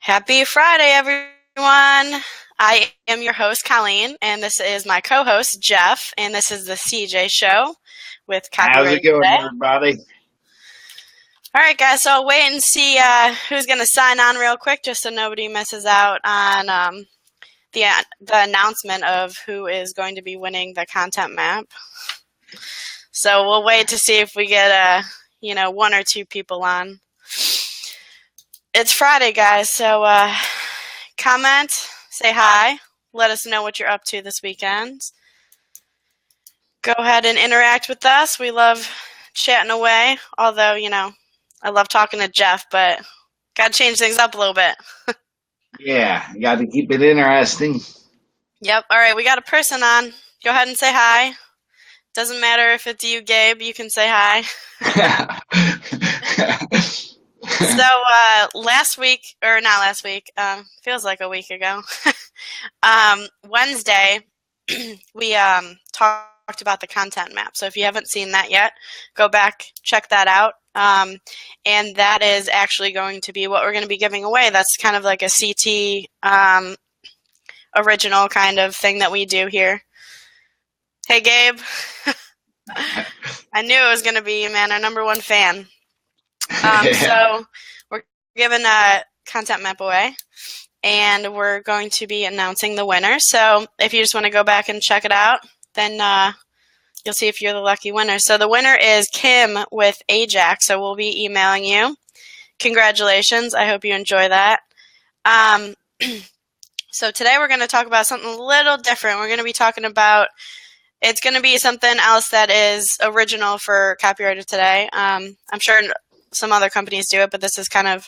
Happy Friday, everyone. I am your host, Colleen, and this is my co-host, Jeff, and this is the CJ Show with How's Copywriter it going, today. everybody? All right, guys, so I'll wait and see who's going to sign on real quick just so nobody misses out on the announcement of who is going to be winning the content map. So we'll wait to see if we get one or two people on. It's Friday, guys, so comment, say hi, let us know what you're up to this weekend. Go ahead and interact with us. We love chatting away, although, I love talking to Jeff, but got to change things up a little bit. Yeah, you got to keep it interesting. Yep. All right, we got a person on. Go ahead and say hi. Doesn't matter if it's you, Gabe. You can say hi. So feels like a week ago. Wednesday, we talked about the content map. So if you haven't seen that yet, go back, check that out. And that is actually going to be what we're going to be giving away. That's kind of like a CT original kind of thing that we do here. Hey, Gabe. I knew it was going to be, man, our number one fan. So we're giving a content map away, and we're going to be announcing the winner. So if you just want to go back and check it out, then you'll see if you're the lucky winner. So the winner is Kim with Ajax, so we'll be emailing you. Congratulations. I hope you enjoy that. So today we're going to talk about something a little different. We're going to be talking about, it's going to be something else that is original for Copywriter today. I'm sure some other companies do it, but this is kind of,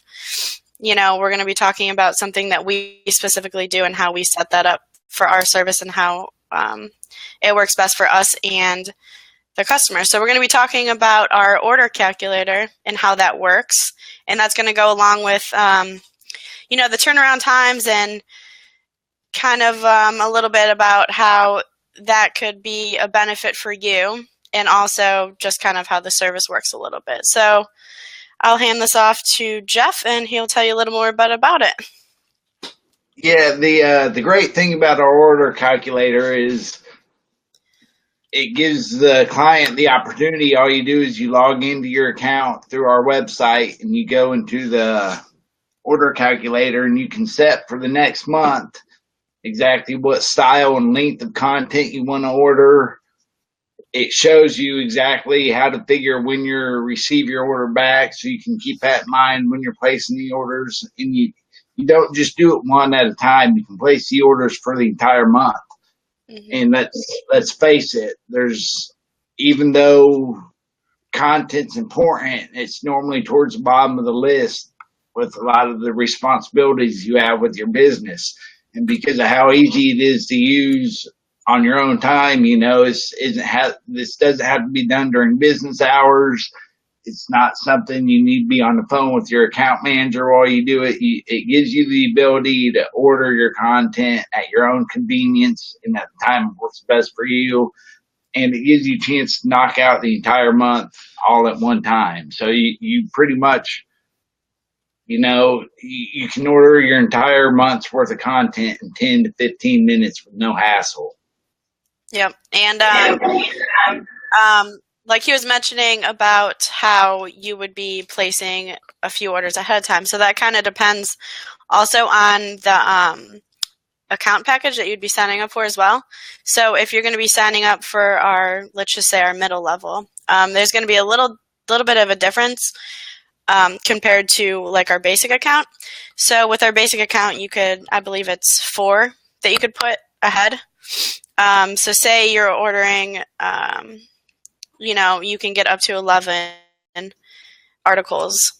we're going to be talking about something that we specifically do and how we set that up for our service and how it works best for us and the customer. So we're going to be talking about our order calculator and how that works. And that's going to go along with, the turnaround times and kind of a little bit about how that could be a benefit for you, and also just kind of how the service works a little bit. So I'll hand this off to Jeff, and he'll tell you a little more about it. Yeah, the great thing about our order calculator is it gives the client the opportunity. All you do is you log into your account through our website, and you go into the order calculator, and you can set for the next month exactly what style and length of content you want to order. It shows you exactly how to figure when you receive your order back, so you can keep that in mind when you're placing the orders. And you don't just do it one at a time. You can place the orders for the entire month. Mm-hmm. And let's face it, even though content's important, it's normally towards the bottom of the list with a lot of the responsibilities you have with your business. And because of how easy it is to use on your own time, this doesn't have to be done during business hours. It's not something you need to be on the phone with your account manager while you do it. It gives you the ability to order your content at your own convenience and at the time what's best for you. And it gives you a chance to knock out the entire month all at one time. So you pretty much, you can order your entire month's worth of content in 10 to 15 minutes with no hassle. Yep. And like he was mentioning about how you would be placing a few orders ahead of time. So that kind of depends also on the account package that you'd be signing up for as well. So if you're going to be signing up for let's just say our middle level, there's going to be a little bit of a difference compared to like our basic account. So with our basic account, I believe it's 4 that you could put ahead. So say you're ordering, you can get up to 11 articles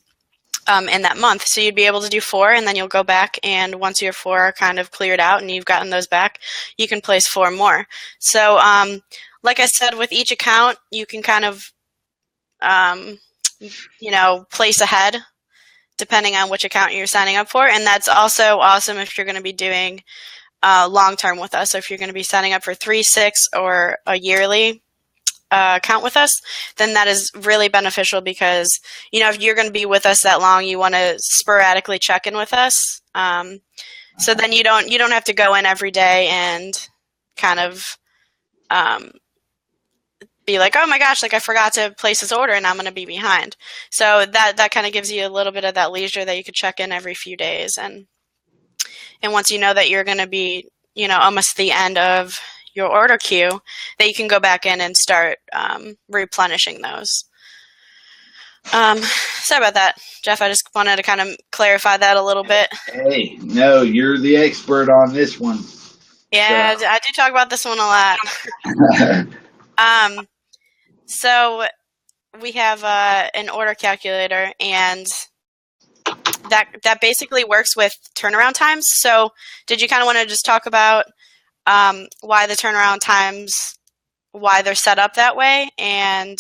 in that month. So you'd be able to do 4, and then you'll go back, and once your 4 are kind of cleared out and you've gotten those back, you can place 4 more. So like I said, with each account, you can kind of, place ahead depending on which account you're signing up for. And that's also awesome if you're going to be doing long-term with us. So if you're going to be signing up for 3, 6, or a yearly account with us, then that is really beneficial because, if you're going to be with us that long, you want to sporadically check in with us. So then you don't have to go in every day and kind of be like, oh my gosh, like I forgot to place this order and I'm going to be behind. So that kind of gives you a little bit of that leisure that you could check in every few days. And once you know that you're going to be, almost the end of your order queue, that you can go back in and start replenishing those. Sorry about that, Jeff. I just wanted to kind of clarify that a little bit. Hey, no, you're the expert on this one. Yeah, so. I do talk about this one a lot. So we have an order calculator, and that basically works with turnaround times. So did you kind of want to just talk about why the turnaround times, why they're set up that way, and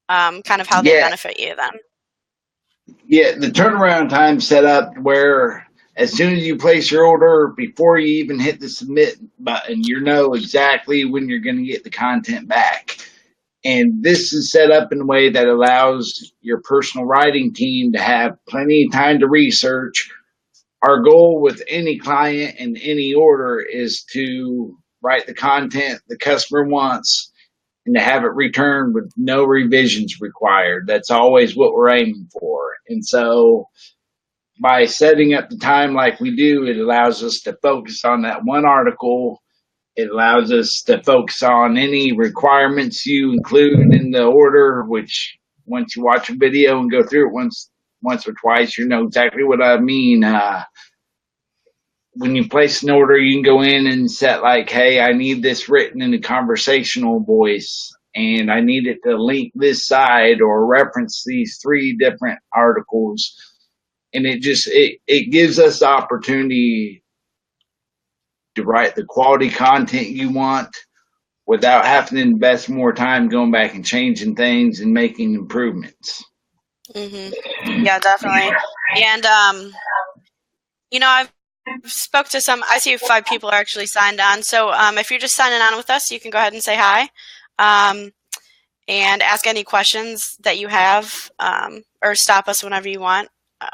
kind of how they benefit you then? Yeah, the turnaround time set up where as soon as you place your order, before you even hit the submit button, you know exactly when you're going to get the content back. And this is set up in a way that allows your personal writing team to have plenty of time to research. Our goal with any client and any order is to write the content the customer wants and to have it returned with no revisions required. That's always what we're aiming for. And so by setting up the time like we do, it allows us to focus on that one article. It allows us to focus on any requirements you include in the order, which once you watch a video and go through it once or twice, you know exactly what I mean. When you place an order, you can go in and set like, hey, I need this written in a conversational voice, and I need it to link this side or reference these 3 different articles. And it gives us the opportunity to write the quality content you want without having to invest more time going back and changing things and making improvements. Mm-hmm. Yeah, definitely. And, I've spoke to I see 5 people are actually signed on. So if you're just signing on with us, you can go ahead and say hi and ask any questions that you have or stop us whenever you want.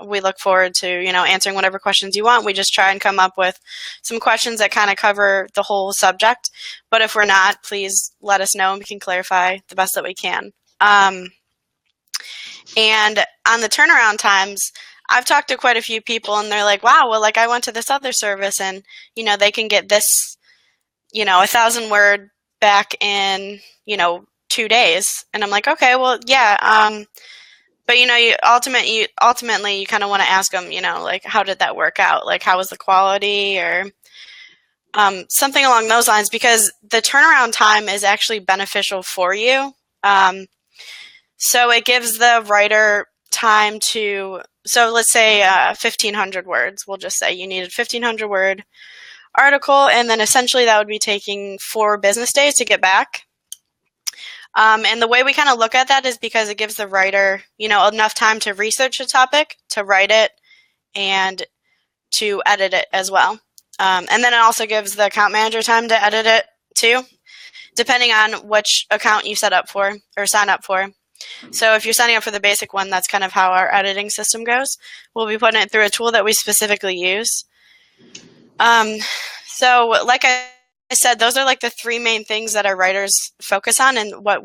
We look forward to, answering whatever questions you want. We just try and come up with some questions that kind of cover the whole subject. But if we're not, please let us know and we can clarify the best that we can. And on the turnaround times, I've talked to quite a few people and they're like, wow, well, like I went to this other service and, they can get this, 1,000 word back in, 2 days. And I'm like, okay, well, yeah. But, you ultimately you kind of want to ask them, like, how did that work out? Like, how was the quality or something along those lines? Because the turnaround time is actually beneficial for you. So it gives the writer time to, so let's say 1,500 words. We'll just say you needed 1,500 word article, and then essentially that would be taking 4 business days to get back. And the way we kind of look at that is because it gives the writer, enough time to research a topic, to write it, and to edit it as well. And then it also gives the account manager time to edit it too, depending on which account you set up for or sign up for. So if you're signing up for the basic one, that's kind of how our editing system goes. We'll be putting it through a tool that we specifically use. So like I said, those are like the 3 main things that our writers focus on and what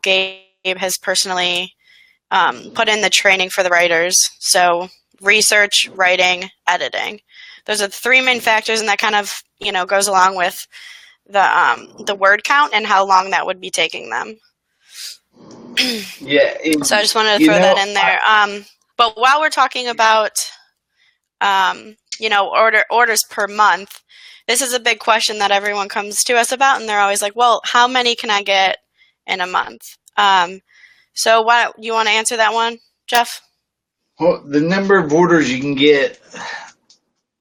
Gabe has personally put in the training for the writers. So research, writing, editing. Those are the 3 main factors, and that kind of, goes along with the word count and how long that would be taking them. Yeah. So I just wanted to throw that in there. But while we're talking about, orders per month, this is a big question that everyone comes to us about, and they're always like, well, how many can I get in a month? So why you want to answer that one, Jeff? Well, the number of orders you can get,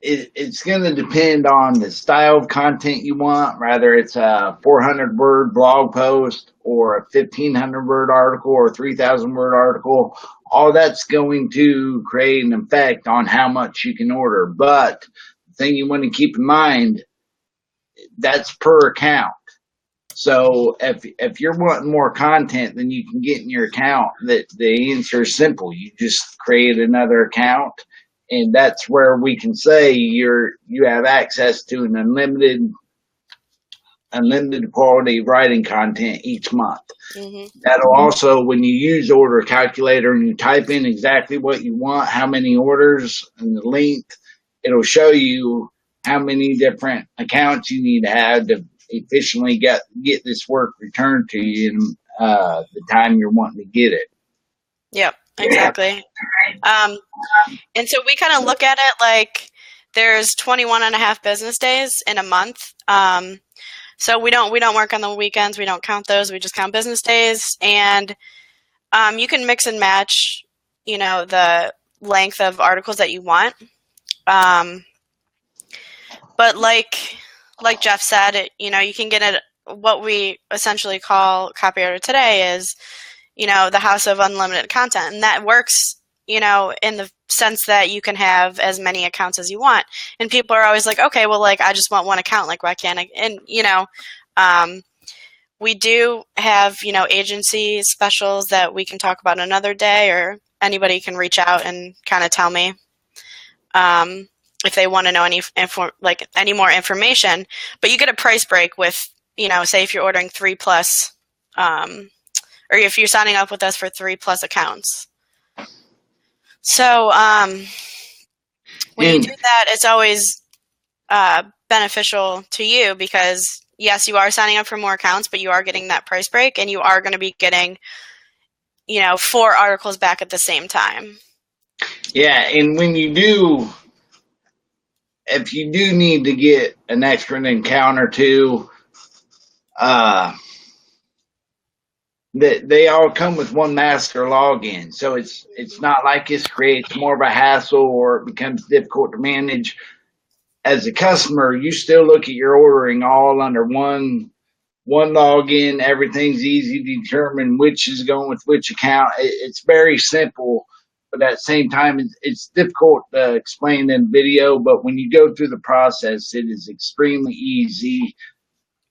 it's going to depend on the style of content you want, whether it's a 400-word blog post or a 1,500-word article or a 3,000-word article. All that's going to create an effect on how much you can order. But the thing you want to keep in mind, that's per account. So if you're wanting more content than you can get in your account, that the answer is simple. You just create another account, and that's where we can say you have access to an unlimited quality writing content each month. That'll also, when you use order calculator and you type in exactly what you want, how many orders and the length, it'll show you how many different accounts you need to have to efficiently get this work returned to you in the time you're wanting to get it. Yep, exactly. And so we kind of look at it like there's 21 and a half business days in a month. So we don't work on the weekends. We don't count those. We just count business days. And you can mix and match, the length of articles that you want. But like Jeff said, you can get it. What we essentially call Copywriter today is, the house of unlimited content, and that works, in the sense that you can have as many accounts as you want. And people are always like, okay, well, like I just want one account. Like, why can't I? And we do have agency specials that we can talk about another day, or anybody can reach out and kind of tell me. If they want to know any more information, but you get a price break with, say if you're ordering 3+, or if you're signing up with us for 3+ accounts. So when you do that, it's always beneficial to you because yes, you are signing up for more accounts, but you are getting that price break, and you are going to be getting, 4 articles back at the same time. Yeah, and if you do need to get an extra account or two, that they all come with one master login. So it's not like this creates more of a hassle or it becomes difficult to manage. As a customer, you still look at your ordering all under one login. Everything's easy to determine which is going with which account. It's very simple. But at the same time, it's difficult to explain in video. But when you go through the process, it is extremely easy.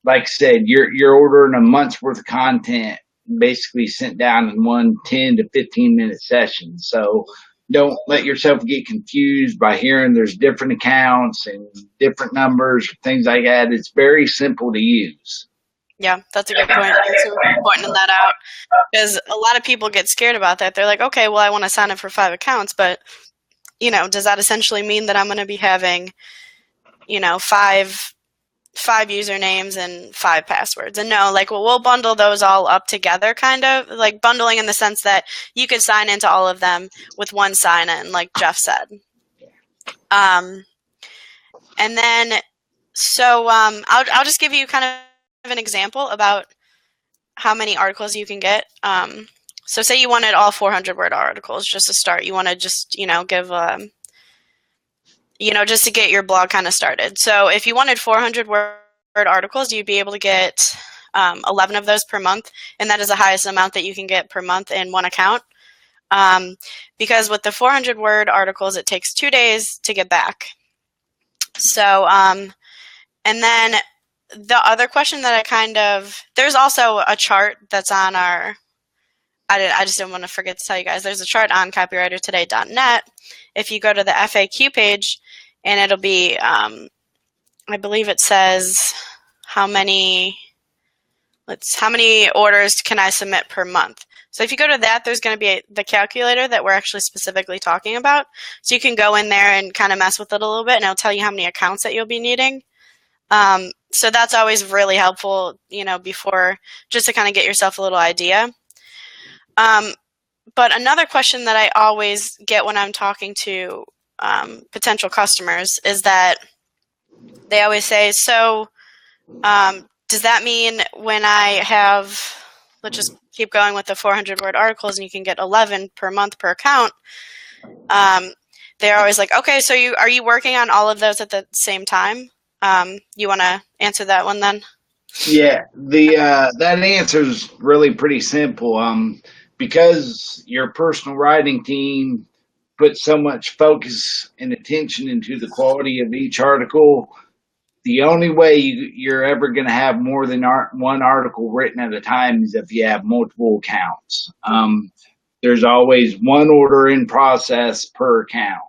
Like I said, you're ordering a month's worth of content, basically sent down in one 10 to 15-minute session. So don't let yourself get confused by hearing there's different accounts and different numbers, things like that. It's very simple to use. Yeah, that's a good point. Thanks for pointing that out, because a lot of people get scared about that. They're like, okay, well, I want to sign up for 5 accounts, but, does that essentially mean that I'm going to be having, 5 usernames and 5 passwords? And no, we'll bundle those all up together, kind of like bundling in the sense that you could sign into all of them with one sign-in, like Jeff said. And then, so I'll just give you kind of an example about how many articles you can get. So say you wanted all 400-word articles just to start. You want to just, give, just to get your blog kind of started. So if you wanted 400-word articles, you'd be able to get 11 of those per month, and that is the highest amount that you can get per month in one account. Because with the 400-word articles, it takes 2 days to get back. So, and then the other question that there's also a chart that's on I just didn't want to forget to tell you guys, there's a chart on copywritertoday.net. If you go to the FAQ page, and it'll be, I believe it says how many orders can I submit per month. So if you go to that, there's going to be the calculator that we're actually specifically talking about. So you can go in there and kind of mess with it a little bit, and it'll tell you how many accounts that you'll be needing. So that's always really helpful, before, just to kind of get yourself a little idea. But another question that I always get when I'm talking to potential customers is that they always say, so does that mean when I have, let's just keep going with the 400-word articles, and you can get 11 per month per account, they're always like, okay, so are you working on all of those at the same time? You want to answer that one then? Yeah, that answer is really pretty simple. Because your personal writing team puts so much focus and attention into the quality of each article, The only way you're ever going to have more than one article written at a time is if you have multiple accounts. There's always one order in process per account,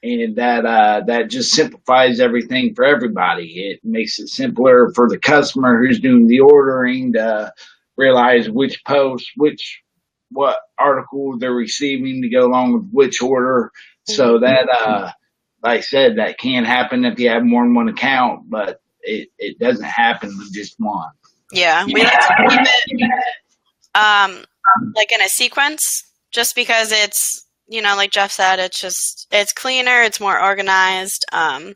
and that just simplifies everything for everybody. It makes it simpler for the customer who's doing the ordering to realize which post, what article they're receiving to go along with which order. So that, like I said, that can happen if you have more than one account, but it doesn't happen with just one. Yeah, we like to keep it like in a sequence, just because it's, like Jeff said, it's cleaner, it's more organized. And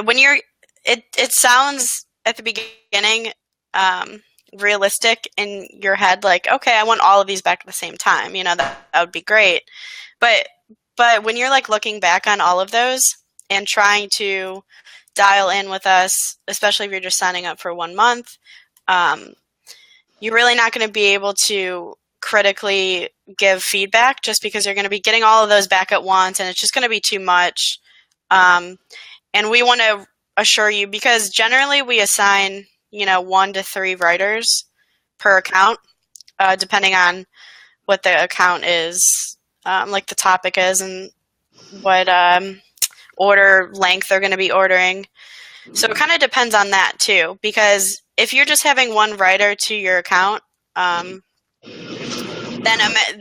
when it sounds at the beginning realistic in your head, like, okay, I want all of these back at the same time. That would be great. But when you're like looking back on all of those and trying to dial in with us, especially if you're just signing up for 1 month, you're really not going to be able to critically give feedback, just because you're going to be getting all of those back at once, and it's just going to be too much. And we want to assure you, because generally we assign 1 to 3 writers per account, depending on what the account is, like the topic is, and what order length they're going to be ordering. So it kind of depends on that too, because if you're just having 1 writer to your account, then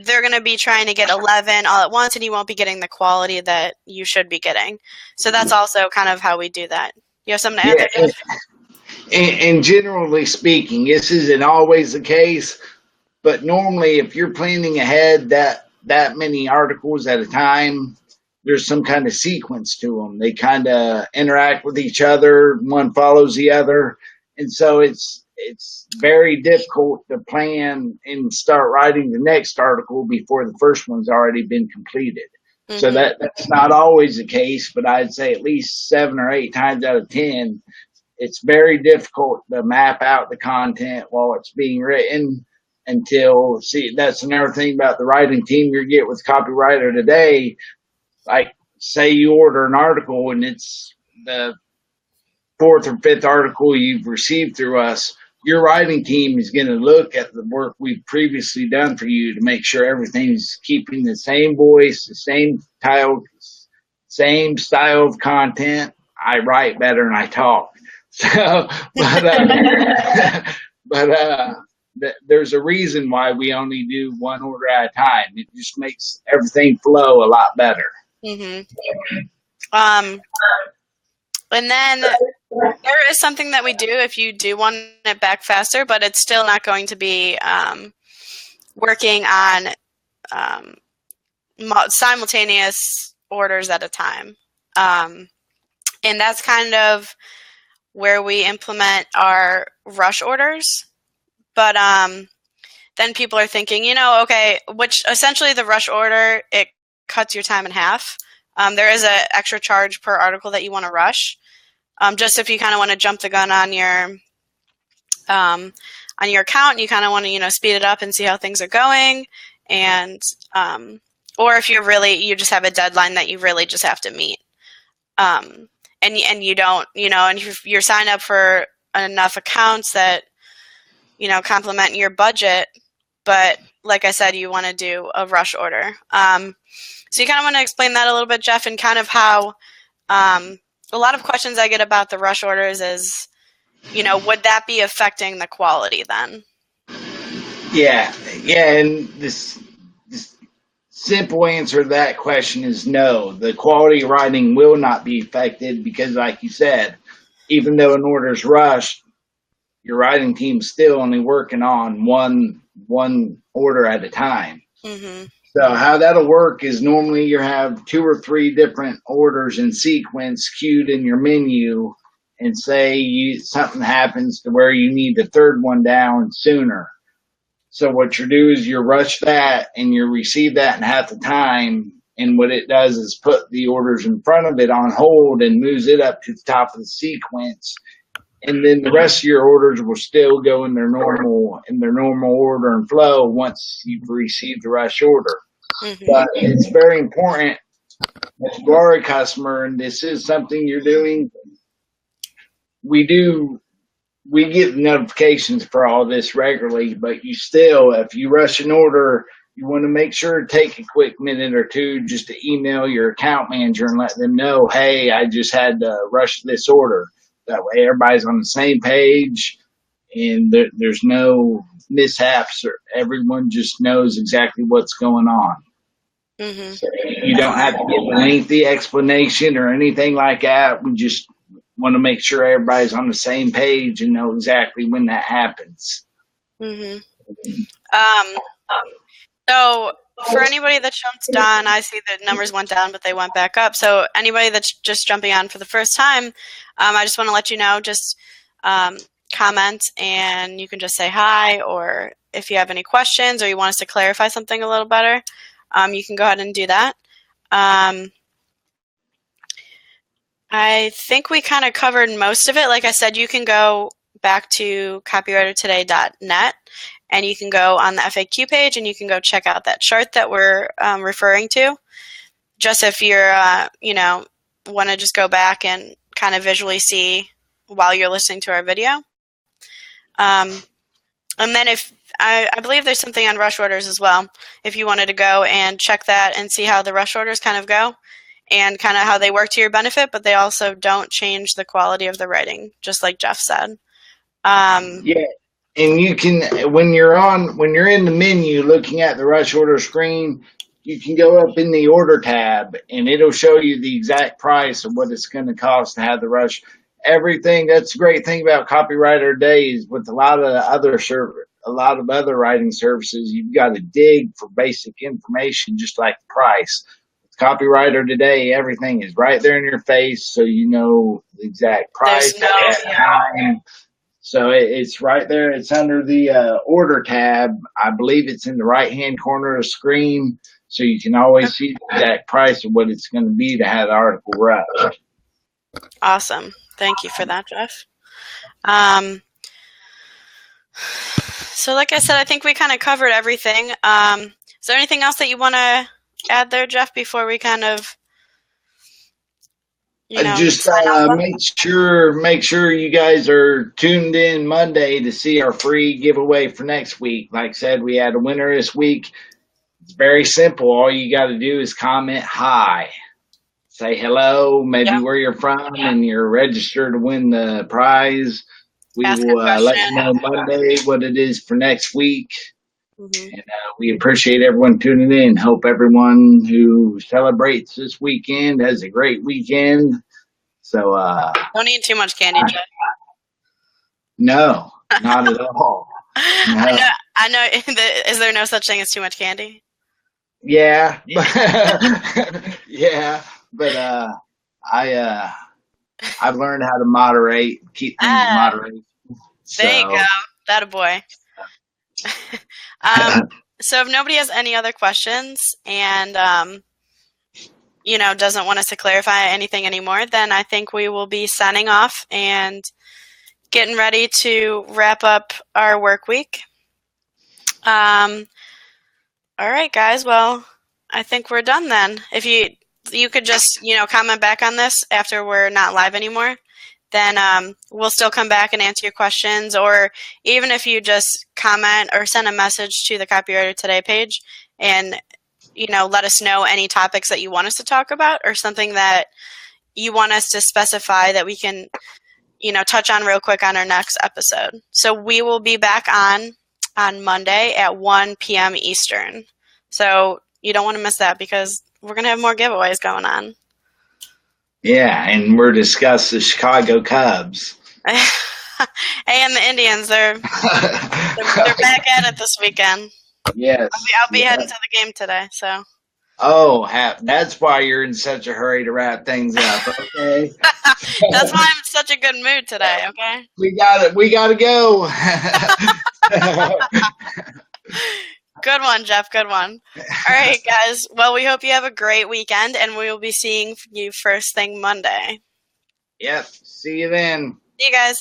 they're going to be trying to get 11 all at once, and you won't be getting the quality that you should be getting. So that's also kind of how we do that. You have something to add there, Jeff? And generally speaking, this isn't always the case, but normally if you're planning ahead that many articles at a time, there's some kind of sequence to them. They kind of interact with each other. One follows the other. And so it's very difficult to plan and start writing the next article before the first one's already been completed. Mm-hmm. So that's not always the case, but I'd say at least 7 or 8 times out of 10, it's very difficult to map out the content while it's being written until, that's another thing about the writing team you get with Copywriter today. Like, say you order an article and it's the 4th or 5th article you've received through us, your writing team is going to look at the work we've previously done for you to make sure everything's keeping the same voice, the same title, same style of content. I write better than I talk. So, there's a reason why we only do 1 order at a time. It just makes everything flow a lot better. Mm-hmm. And then there is something that we do if you do want it back faster, but it's still not going to be working on simultaneous orders at a time. And that's kind of where we implement our rush orders. But then people are thinking, okay, which essentially the rush order, it cuts your time in half. There is an extra charge per article that you want to rush. Just if you kind of want to jump the gun on your account, and you kind of want to, speed it up and see how things are going. And, or if you just have a deadline that you really just have to meet. And you don't, and you're signed up for enough accounts that, complement your budget, but like I said, you want to do a rush order. So you kind of want to explain that a little bit, Jeff, and kind of how a lot of questions I get about the rush orders is, would that be affecting the quality then? Yeah, and this simple answer to that question is no. The quality of writing will not be affected because, like you said, even though an order is rushed, your writing team's still only working on one order at a time. Mm-hmm. So how that'll work is normally you have 2 or 3 different orders in sequence queued in your menu, and say something happens to where you need the 3rd one down sooner. So what you do is you rush that and you receive that in half the time, and what it does is put the orders in front of it on hold and moves it up to the top of the sequence. And then the rest of your orders will still go in their normal order and flow once you've received the rush order. Mm-hmm. But it's very important if you are a customer and this is something you're doing, we get notifications for all this regularly, but you still, if you rush an order, you want to make sure to take a quick minute or two just to email your account manager and let them know, hey, I just had to rush this order. That way everybody's on the same page and there's no mishaps, or everyone just knows exactly what's going on. Mm-hmm. So you don't have to give a lengthy explanation or anything like that. We just want to make sure everybody's on the same page and know exactly when that happens. Mm-hmm. So for anybody that jumped on, I see the numbers went down, but they went back up. So anybody that's just jumping on for the first time, I just want to let you know, just comment and you can just say hi, or if you have any questions or you want us to clarify something a little better, you can go ahead and do that. I think we kind of covered most of it. Like I said, you can go back to copywritertoday.net and you can go on the FAQ page and you can go check out that chart that we're referring to. Just if you're, want to just go back and kind of visually see while you're listening to our video. And then if I believe there's something on rush orders as well, if you wanted to go and check that and see how the rush orders kind of go and kind of how they work to your benefit, but they also don't change the quality of the writing, just like Jeff said. Yeah. And you can, when you're in the menu looking at the rush order screen, you can go up in the order tab and it'll show you the exact price of what it's going to cost to have the rush. Everything. That's the great thing about Copywriter Days. With a lot of other writing services, you've got to dig for basic information, just like the price. With Copywriter Today, everything is right there in your face, so you know the exact price at time. So it's right there. It's under the order tab. I believe it's in the right-hand corner of the screen, so you can always see the exact price of what it's going to be to have the article rushed. Awesome. Thank you for that, Jeff. So like I said, I think we kind of covered everything. Is there anything else that you want to add there, Jeff, before we kind of just make sure you guys are tuned in Monday to see our free giveaway for next week. Like I said, we had a winner this week. It's very simple. All you got to do is comment hi, say hello, maybe where you're from, and you're registered to win the prize. We will let you know Monday what it is for next week. Mm-hmm. And we appreciate everyone tuning in. Hope everyone who celebrates this weekend has a great weekend. So don't eat too much candy, Jeff. No, not at all. No. I know. Is there no such thing as too much candy? Yeah. Yeah, but I've learned how to keep things in moderation. So. There you go. That a boy. So if nobody has any other questions and, doesn't want us to clarify anything anymore, then I think we will be signing off and getting ready to wrap up our work week. All right, guys. Well, I think we're done then. If you could just, comment back on this after we're not live anymore, then we'll still come back and answer your questions. Or even if you just comment or send a message to the Copywriter Today page and, let us know any topics that you want us to talk about or something that you want us to specify that we can, touch on real quick on our next episode. So we will be back on Monday at 1 p.m. Eastern. So you don't want to miss that because we're going to have more giveaways going on. Yeah, and we're discussing the Chicago Cubs. And the Indians, they're back at it this weekend. Yes. I'll be heading to the game today, so. Oh, that's why you're in such a hurry to wrap things up, okay? That's why I'm in such a good mood today, okay? We got to go. Good one, Jeff. Good one. All right, guys. Well, we hope you have a great weekend, and we will be seeing you first thing Monday. Yep. See you then. See you guys.